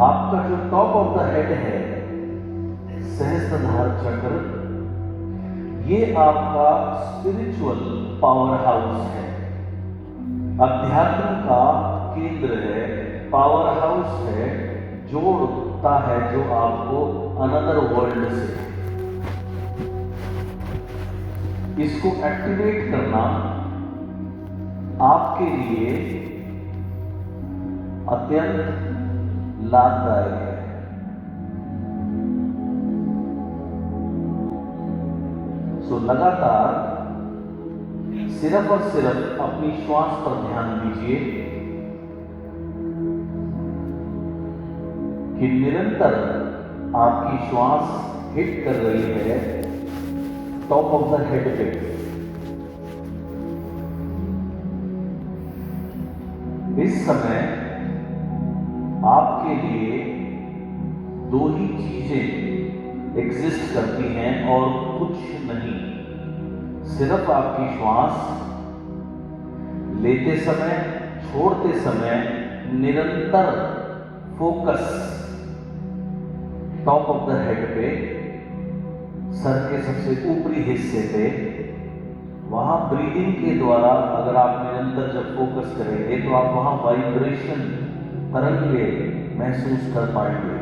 आपका जो top of the head है, सहस्त्रधार चक्र, ये आपका स्पिरिचुअल पावर हाउस है, अध्यात्म का केंद्र है, पावर हाउस है, जोड़ता है जो आपको अनदर वर्ल्ड से। इसको एक्टिवेट करना आपके लिए अत्यंत लाभदायक है। सो लगातार सिर्फ और सिर्फ अपनी श्वास पर ध्यान दीजिए कि निरंतर आपकी श्वास हिट कर रही है टॉप ऑफ द हेड पे। इस समय आपके लिए दो ही चीजें एग्जिस्ट करती हैं और कुछ नहीं। सिर्फ आपकी श्वास लेते समय, छोड़ते समय निरंतर focus top of the head पे, सर के सबसे ऊपरी हिस्से पे। वहां ब्रीदिंग के द्वारा अगर आप निरंतर जब फोकस करेंगे तो आप वहां वाइब्रेशन, तरंगें महसूस कर पाएंगे।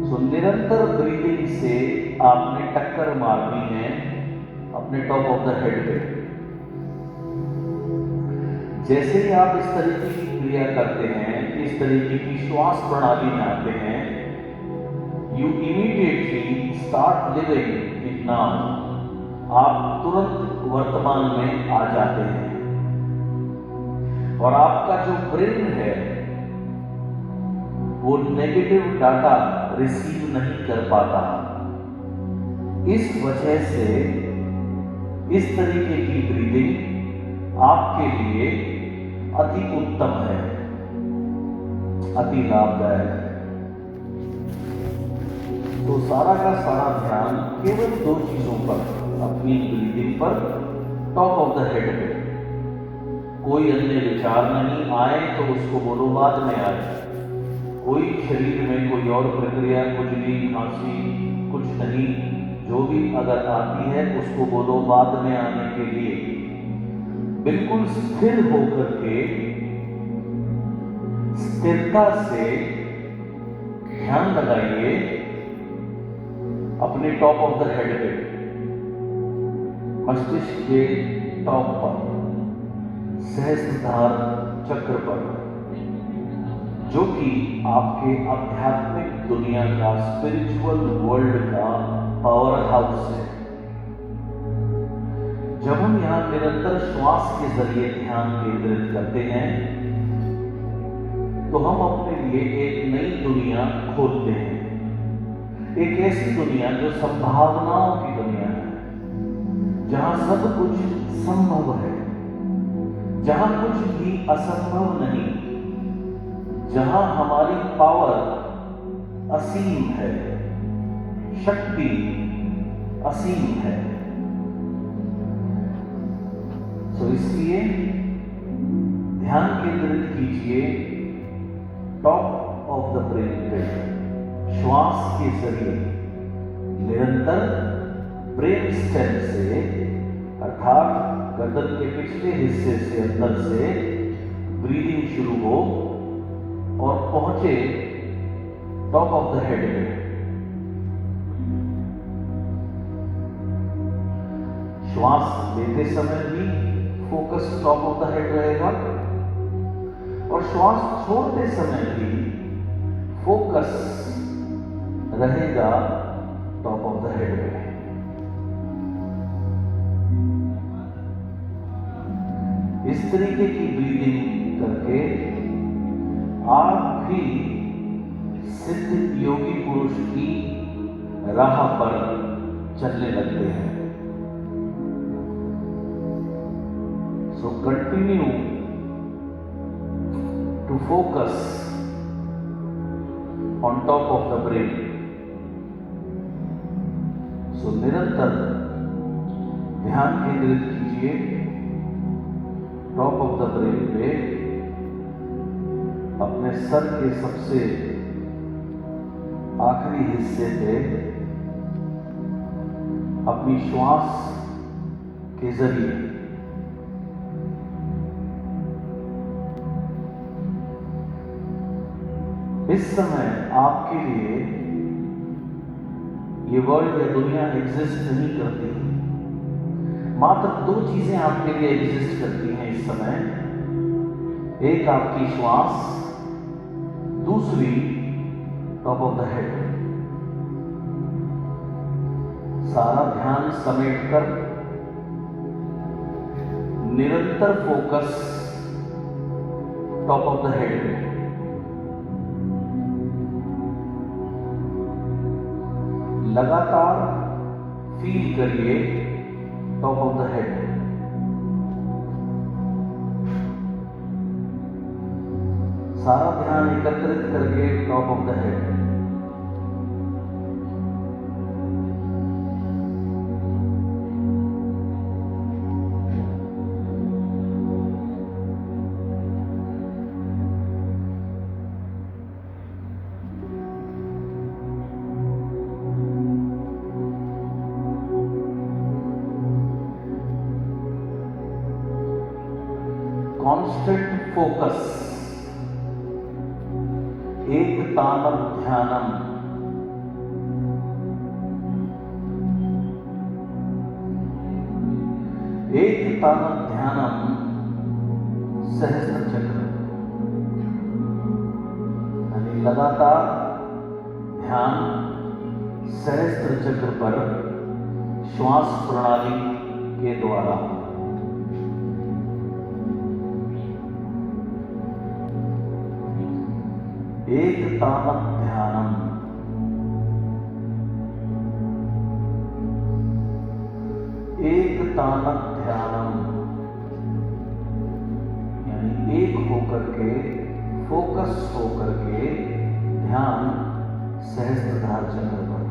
सो निरंतर ब्रीदिंग से आपने टक्कर मारनी है अपने टॉप ऑफ द हेड पे। जैसे ही आप इस तरीके की क्रिया करते हैं, इस तरीके की श्वास प्रणाली में आते हैं, you immediately start living in now. आप तुरंत वर्तमान में आ जाते हैं और आपका जो ब्रेन है वो नेगेटिव डाटा रिसीव नहीं कर पाता। इस वजह से इस तरीके की ब्रीदिंग आपके लिए अति उत्तम है, अति लाभदायक है। तो सारा का सारा ध्यान केवल दो चीजों पर, अपनी ब्रीदिंग पर, टॉप ऑफ द हेड पे। कोई अन्य विचार नहीं आए तो उसको बोलो बाद में आए। कोई शरीर में कोई और प्रक्रिया, खुजली, खांसी कुछ नहीं, जो भी अगर आती है उसको बोलो बाद में आने के लिए। बिल्कुल स्थिर होकर के स्थिरता से ध्यान लगाइए अपने टॉप ऑफ द हेड पे, मस्तिष्क के टॉप पर, सहस्त्रधार चक्र पर, जो कि आपके आध्यात्मिक दुनिया का, स्पिरिचुअल वर्ल्ड का पावर हाउस है। जब हम यहां निरंतर श्वास के जरिए ध्यान केंद्रित करते हैं तो हम अपने लिए एक नई दुनिया खोलते हैं, एक ऐसी दुनिया जो संभावनाओं की दुनिया है, जहां सब कुछ संभव है, जहां कुछ भी असंभव नहीं, जहां हमारी पावर असीम है, शक्ति असीम है। तो इसलिए ध्यान केंद्रित कीजिए टॉप ऑफ द ब्रेन पे, श्वास के जरिए निरंतर ब्रेन स्टेम से, अर्थात गर्दन के पिछले हिस्से से, अंदर से ब्रीदिंग शुरू हो और पहुंचे टॉप ऑफ द हेड पे। श्वास लेते समय भी focus top of the head रहेगा और श्वास छोड़ते समय भी फोकस रहेगा टॉप ऑफ द हेड पे। इस तरीके की ब्रीदिंग करके आप भी सिद्ध योगी पुरुष की राह पर चलने लगते हैं। So continue to focus on top of the brain. So निरंतर ध्यान केंद्रित कीजिए टॉप ऑफ द ब्रेन पे अपने सर के सबसे आखिरी हिस्से पे अपनी श्वास के जरिए इस समय आपके लिए ये वर्ल्ड या दुनिया एग्जिस्ट नहीं करती। मात्र दो चीजें आपके लिए एग्जिस्ट करती हैं इस समय, एक आपकी श्वास, दूसरी टॉप ऑफ द हेड। सारा ध्यान समेटकर निरंतर focus top of the head पे। लगातार फील करिए टॉप ऑफ द हेड। सारा ध्यान एकत्रित करके top of the head. Constant focus, एक तानम ध्यानम। एक तानम ध्यानम सहस्त्र चक्र, यानी लगातार ध्यान सहस्त्र चक्र पर श्वास प्रणाली के द्वारा। एक तानम ध्यानम, एक तानम ध्यानम, यानी एक होकर के, फोकस होकर के ध्यान सहस्त्रधार चक्र पर।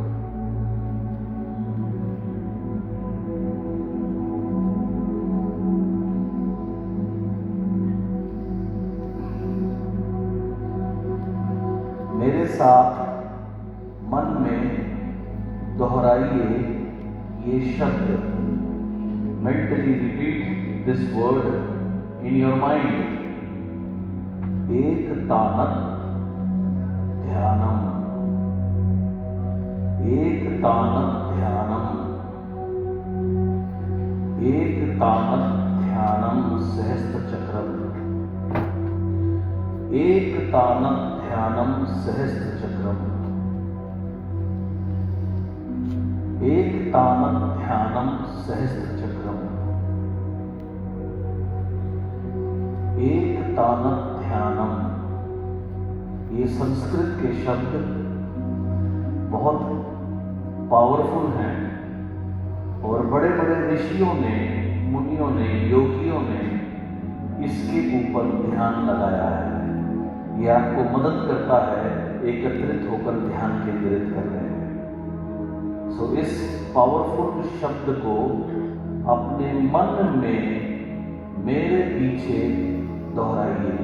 मेरे साथ मन में दोहराइए ये शब्द। Mentally repeat this word in your mind. एक तानम ध्यानम, एक तानम ध्यानम, एक तानम ध्यानम सहस्त्र चक्रम, एक तानम ध्यानम सहस्त्र चक्रम, एक तानम ध्यानम सहस्त्र चक्रम, एक तानम ध्यानम। ये संस्कृत के शब्द बहुत पावरफुल हैं और बड़े बड़े ऋषियों ने, मुनियों ने, योगियों ने इसके ऊपर ध्यान लगाया है। ये आपको मदद करता है एकत्रित होकर ध्यान केंद्रित करने में। सो इस पावरफुल शब्द को अपने मन में मेरे पीछे दोहराइए।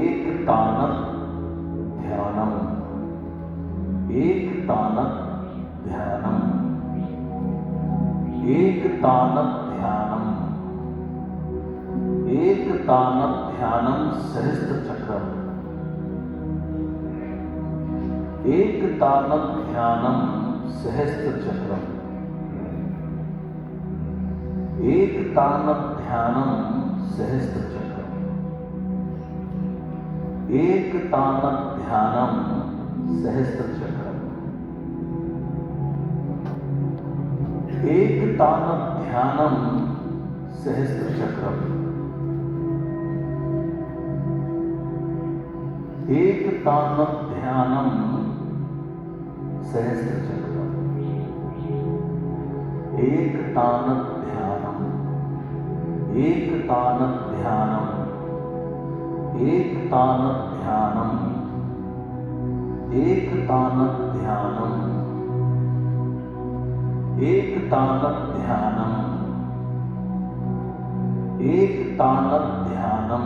एक तानम ध्यानम, एक तानम ध्यानम, एक तानम ध्यानम, एक तानम ध्यानम सहस्त्र चक्रम, एक तानम ध्यानम सहस्त्र चक्रम, एक तानम ध्यानम सहस्त्र चक्रम, एक तानम ध्यानम सहस्त्र चक्रम, एक तानम ध्यानम सहस्त्र चक्रम, एक तानम ध्यानम सहस्त्र चक्रम, एक तानम ध्यानम, एक तानम ध्यानम, एक तानम ध्यानम, एक तानम ध्यानम, एक तानम ध्यानम, एक तानम ध्यानम,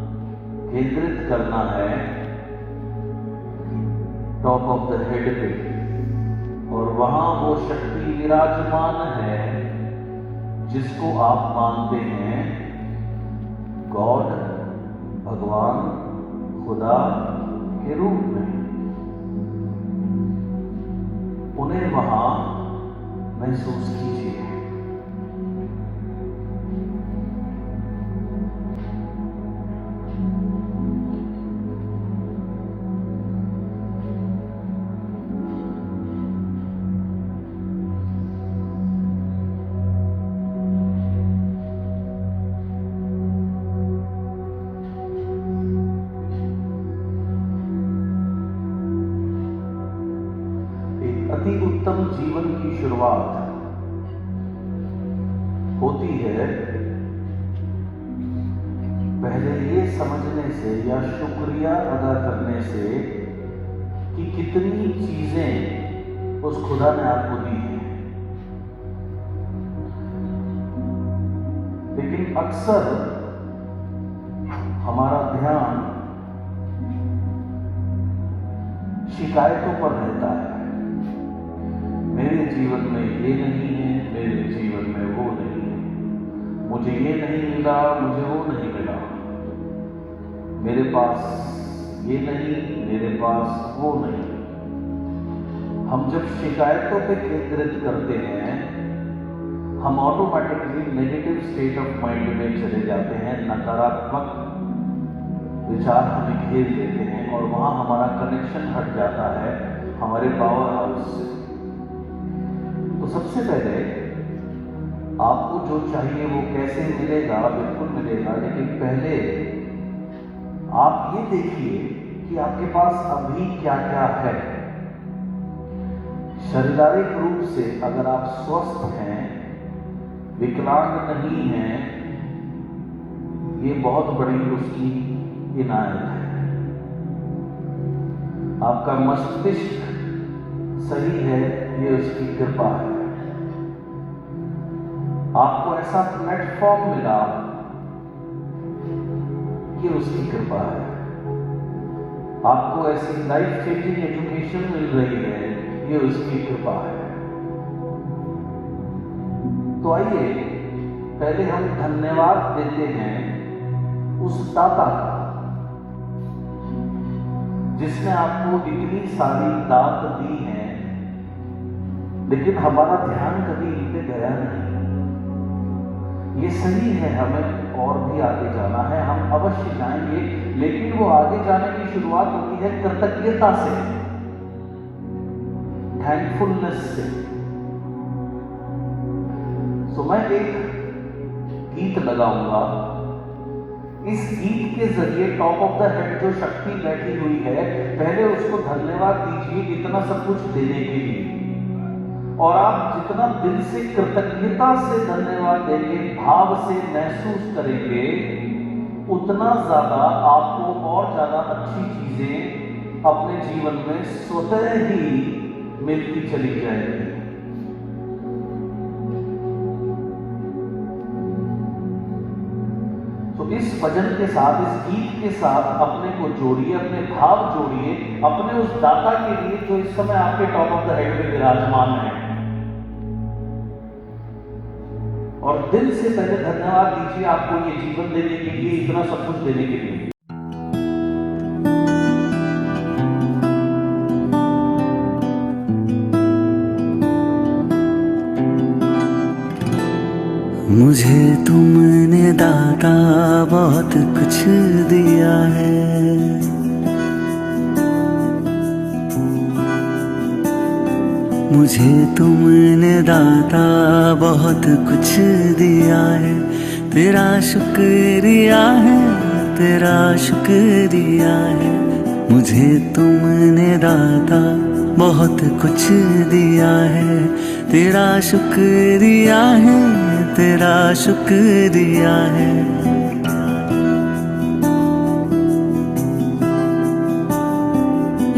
केंद्रित करना है टॉप ऑफ द हेड पे, और वहां वो शक्ति विराजमान है जिसको आप मानते हैं गॉड, भगवान, खुदा के रूप में। उन्हें वहां महसूस कीजिए। अति उत्तम जीवन की शुरुआत होती है पहले ये समझने से या शुक्रिया अदा करने से कि कितनी चीजें उस खुदा ने आपको दी हैं। लेकिन अक्सर हमारा ध्यान शिकायतों पर रहता है। मेरे जीवन में ये नहीं है, मेरे जीवन में वो नहीं है, मुझे ये नहीं मिला, मुझे वो नहीं मिला, मेरे पास ये नहीं, मेरे पास वो नहीं। हम जब शिकायतों पे केंद्रित करते हैं, हम automatically negative state of mind में चले जाते हैं, नकारात्मक विचार हमें घेर लेते हैं और वहां हमारा कनेक्शन हट जाता है हमारे पावर हाउस से। तो सबसे पहले आपको जो चाहिए वो कैसे मिलेगा, बिल्कुल मिलेगा, लेकिन पहले आप ये देखिए कि आपके पास अभी क्या क्या है। शारीरिक रूप से अगर आप स्वस्थ हैं, विकलांग नहीं हैं, ये बहुत बड़ी उसकी इनायत है। आपका मस्तिष्क सही है, ये उसकी कृपा है। आपको ऐसा प्लेटफॉर्म मिला, ये उसकी कृपा है। आपको ऐसी लाइफ चेंजिंग एजुकेशन मिल रही है, ये उसकी कृपा है। तो आइए पहले हम धन्यवाद देते हैं उस दाता का जिसने आपको इतनी सारी दात दी है, लेकिन हमारा ध्यान कभी इन पे गया नहीं। ये सही है, हमें और भी आगे जाना है, हम अवश्य जाएंगे, लेकिन वो आगे जाने की शुरुआत होती है कृतज्ञता से, थैंकफुलनेस से। सो मैं एक गीत लगाऊंगा। इस गीत के जरिए टॉप ऑफ द हेड जो शक्ति बैठी हुई है, पहले उसको धन्यवाद दीजिए इतना सब कुछ देने के लिए, और आप जितना दिल से कृतज्ञता से धन्यवाद देंगे, भाव से महसूस करेंगे, उतना ज्यादा आपको और ज्यादा अच्छी चीजें अपने जीवन में स्वतः ही मिलती चली जाएगी। तो इस भजन के साथ, इस गीत के साथ अपने को जोड़िए, अपने भाव जोड़िए अपने उस दाता के लिए जो इस समय आपके टॉप ऑफ द हेड में विराजमान है, और दिल से पहले धन्यवाद दीजिए आपको ये जीवन देने के लिए, इतना सब कुछ देने के लिए। मुझे तुमने दाता बहुत कुछ दिया है, मुझे तुमने दाता बहुत कुछ दिया है। तेरा शुक्रिया है, तेरा शुक्रिया है। मुझे तुमने दाता बहुत कुछ दिया है। तेरा शुक्रिया है, तेरा शुक्रिया है।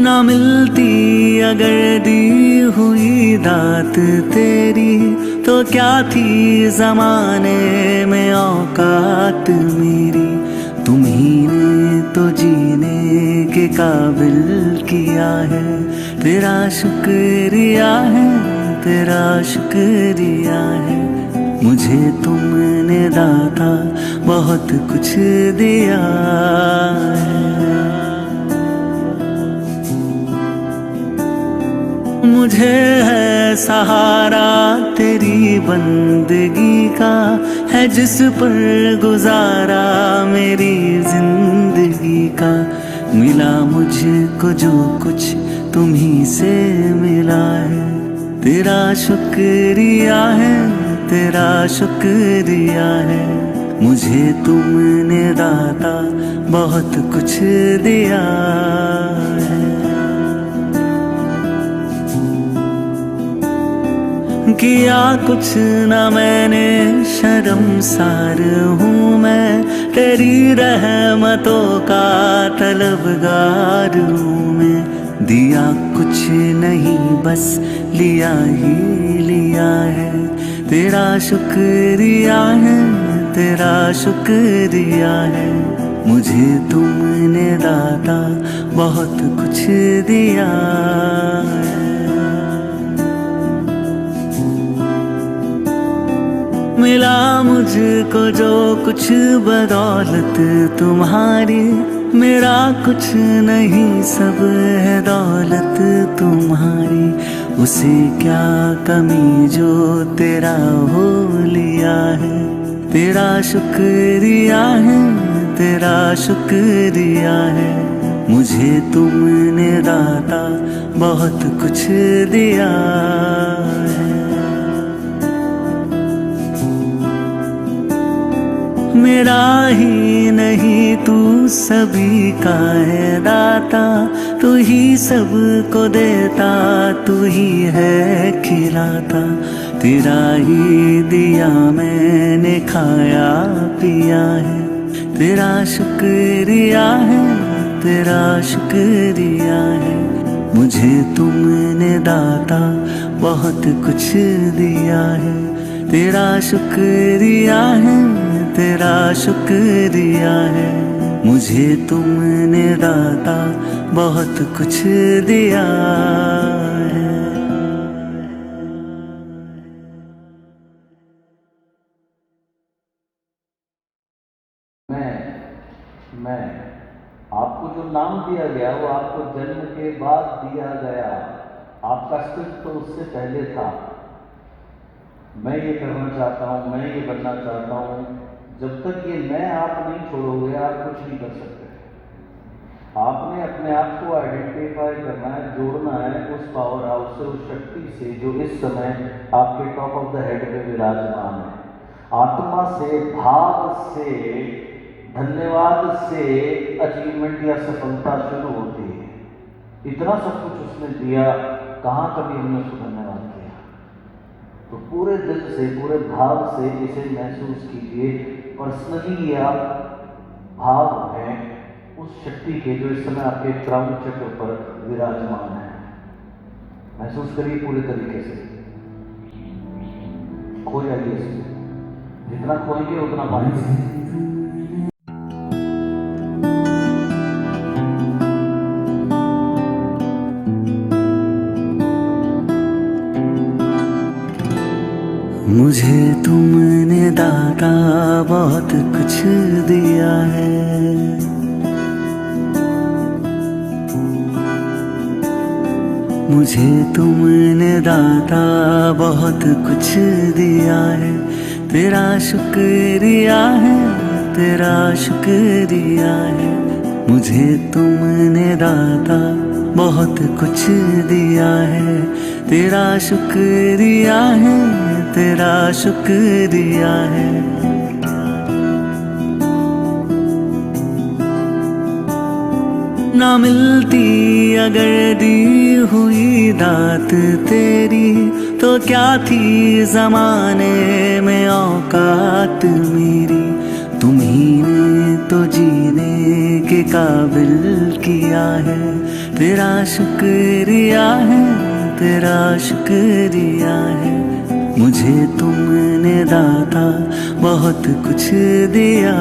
ना मिलती अगर दी हुई दात तेरी, तो क्या थी जमाने में औकात मेरी। तुम्ही ने तो जीने के काबिल किया है। तेरा शुक्रिया है, तेरा शुक्रिया है। मुझे तुमने दाता बहुत कुछ दिया है। मुझे है सहारा तेरी बंदगी का, है जिस पर गुजारा मेरी जिंदगी का। मिला मुझको जो कुछ तुम्ही से मिला है। तेरा शुक्रिया है, तेरा शुक्रिया है। मुझे तुमने दाता बहुत कुछ दिया है। किया कुछ न मैंने, शर्मसार हूँ मैं। तेरी रहमतों का तलबगार हूँ मैं। दिया कुछ नहीं बस लिया ही लिया है। तेरा शुक्रिया है, तेरा शुक्रिया है। मुझे तुमने दाता बहुत कुछ दिया है। मिला मुझको जो कुछ बदौलत तुम्हारी, मेरा कुछ नहीं सब है दौलत तुम्हारी। उसे क्या कमी जो तेरा हो लिया है। तेरा शुक्रिया है, तेरा शुक्रिया है। मुझे तुमने दाता बहुत कुछ दिया है। मेरा ही नहीं तू सभी का है दाता। तू ही सबको देता, तू ही है खिलाता। तेरा ही दिया मैंने खाया पिया है। तेरा शुक्रिया है, तेरा शुक्रिया है। मुझे तुमने दाता बहुत कुछ दिया है। तेरा शुक्रिया है, तेरा शुक्रिया है। मुझे तुमने दाता बहुत कुछ दिया है। मैं आपको जो नाम दिया गया वो आपको जन्म के बाद दिया गया। आपका अस्तित्व तो उससे पहले था। मैं ये करना चाहता हूँ, मैं ये बनना चाहता हूँ। जब तक ये मैं आप नहीं छोड़ोगे आप कुछ नहीं कर सकते। आपने अपने आप को आइडेंटिफाई करना है, जोड़ना है उस पावर हाउस से, उस शक्ति से जो इस समय आपके टॉप ऑफ द हेड पे विराजमान है। आत्मा से, भाव से, धन्यवाद से अचीवमेंट या सफलता शुरू होती है। इतना सब कुछ उसने दिया, कहाँ कभी हमने उसको धन्यवाद किया? तो पूरे दिल से, पूरे भाव से इसे महसूस कीजिए। पर्सनली ये आप भाव हैं उस शक्ति के जो इस समय आपके क्राउन चक्र पर विराजमान है। महसूस करिए पूरे तरीके से। खो जाइए इसमें, जितना खोएंगे उतना पाएंगे। मुझे तुमने दाता बहुत कुछ दिया है। मुझे तुमने दाता बहुत कुछ दिया है। तेरा शुक्रिया है, तेरा शुक्रिया है। मुझे तुमने दाता बहुत कुछ दिया है। तेरा शुक्रिया है, तेरा शुक्रिया है। ना मिलती अगर दी हुई दात तेरी, तो क्या थी जमाने में औकात मेरी। तुम्ही ने तो जीने के काबिल किया है। तेरा शुक्रिया है, तेरा शुक्रिया है। मुझे तुमने दाता बहुत कुछ दिया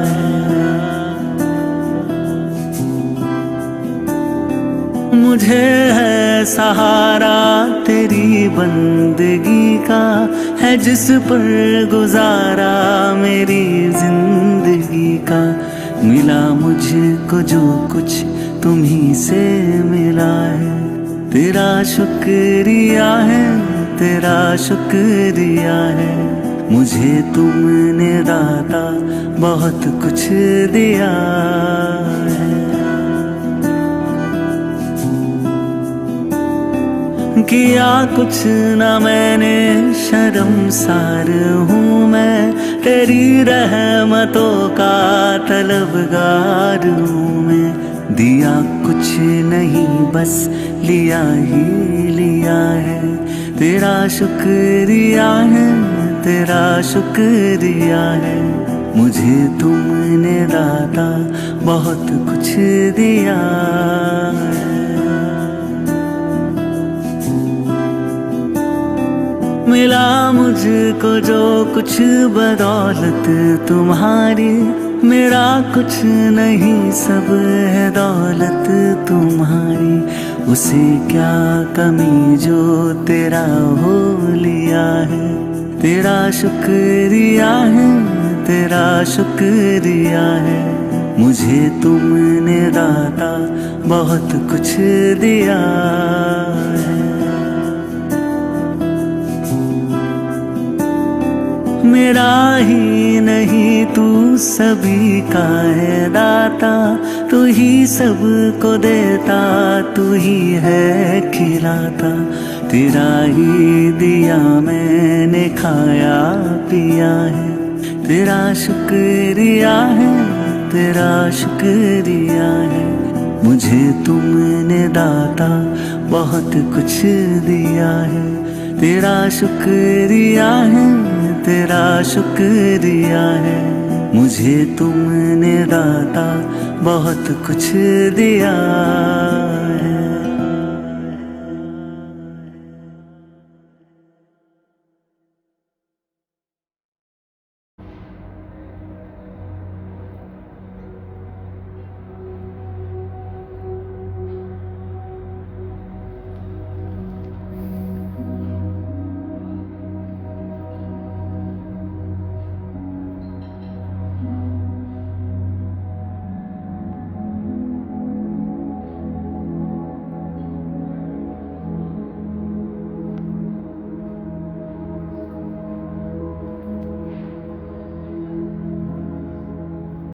है। मुझे है सहारा तेरी बंदगी का, है जिस पर गुजारा मेरी जिंदगी का। मिला मुझको जो कुछ तुम्ही से मिला है, तेरा शुक्रिया है, तेरा शुक्रिया है। मुझे तुमने दाता बहुत कुछ दिया है। किया कुछ ना मैंने, शर्मसार हूँ मैं, तेरी रहमतों का तलबगार हूँ मैं। दिया कुछ नहीं बस लिया ही लिया है, तेरा शुक्रिया है, तेरा शुक्रिया है। मुझे तुमने दाता बहुत कुछ दिया है। मिला मुझको जो कुछ बदौलत तुम्हारी, मेरा कुछ नहीं सब है दौलत तुम्हारी। उसे क्या कमी जो तेरा हो लिया है, तेरा शुक्रिया है, तेरा शुक्रिया है। मुझे तुमने दाता बहुत कुछ दिया है। मेरा ही नहीं तू सभी का है दाता, तू ही सबको देता, तू ही है खिलाता। तेरा ही दिया मैंने खाया पिया है, तेरा शुक्रिया है, तेरा शुक्रिया है। मुझे तुमने दाता बहुत कुछ दिया है, तेरा शुक्रिया है, तेरा शुक्रिया है। मुझे तुमने दाता बहुत कुछ दिया।